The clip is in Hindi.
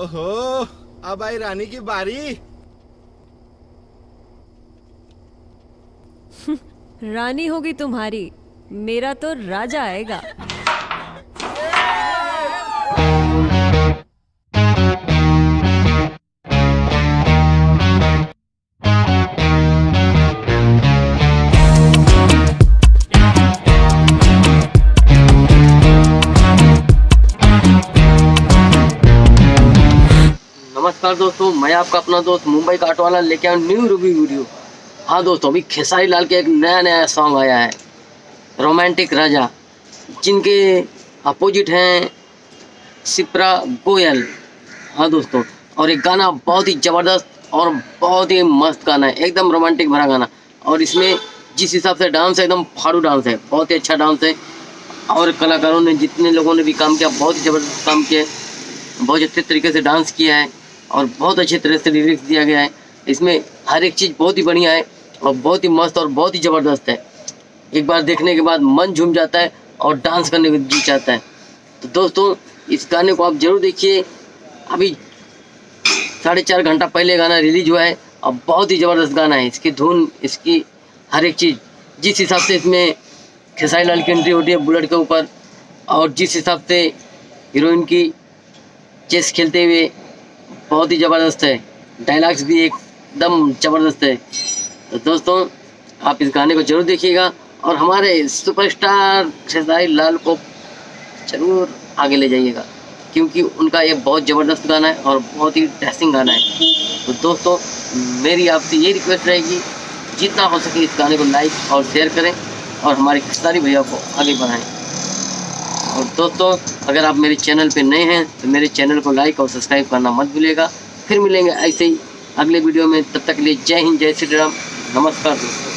ओहो, अब आई रानी की बारी। रानी होगी तुम्हारी, मेरा तो राजा आएगा। नमस्कार दोस्तों, मैं आपका अपना दोस्त मुंबई का ऑटो वाला लेके आया न्यू रिव्यू वीडियो। हाँ दोस्तों, अभी खेसारी लाल के एक नया सॉन्ग आया है, रोमांटिक राजा, जिनके अपोजिट हैं शिप्रा गोयल। हाँ दोस्तों, और एक गाना बहुत ही ज़बरदस्त और बहुत ही मस्त गाना है, एकदम रोमांटिक भरा गाना। और इसमें जिस हिसाब से डांस है, एकदम फाड़ू डांस है, बहुत ही अच्छा डांस है। और कलाकारों ने, जितने लोगों ने भी काम किया, बहुत ही ज़बरदस्त काम किया, बहुत अच्छे तरीके से डांस किया है और बहुत अच्छे तरह से लिरिक्स दिया गया है। इसमें हर एक चीज़ बहुत ही बढ़िया है और बहुत ही मस्त और बहुत ही ज़बरदस्त है। एक बार देखने के बाद मन झूम जाता है और डांस करने को जी चाहता है। तो दोस्तों, इस गाने को आप ज़रूर देखिए। अभी 4.5 घंटा पहले गाना रिलीज हुआ है और बहुत ही ज़बरदस्त गाना है। इसकी धुन, इसकी हर एक चीज़, जिस हिसाब से इसमें खेसारी लाल की एंट्री होती है बुलेट के ऊपर, और जिस हिसाब से हीरोइन की चेस खेलते हुए, बहुत ही ज़बरदस्त है। डायलॉग्स भी एकदम ज़बरदस्त है। तो दोस्तों, आप इस गाने को जरूर देखिएगा और हमारे सुपरस्टार खेसारी लाल को ज़रूर आगे ले जाइएगा, क्योंकि उनका ये बहुत ज़बरदस्त गाना है और बहुत ही डैशिंग गाना है। तो दोस्तों, मेरी आपसे ये रिक्वेस्ट रहेगी, जितना हो सके इस गाने को लाइक और शेयर करें और हमारे खेसारी भैया को आगे बढ़ाएँ। और दोस्तों, अगर आप मेरे चैनल पे नए हैं तो मेरे चैनल को लाइक और सब्सक्राइब करना मत भूलिएगा। फिर मिलेंगे ऐसे ही अगले वीडियो में, तब तक के लिए जय हिंद, जय श्री राम, नमस्कार दोस्तों।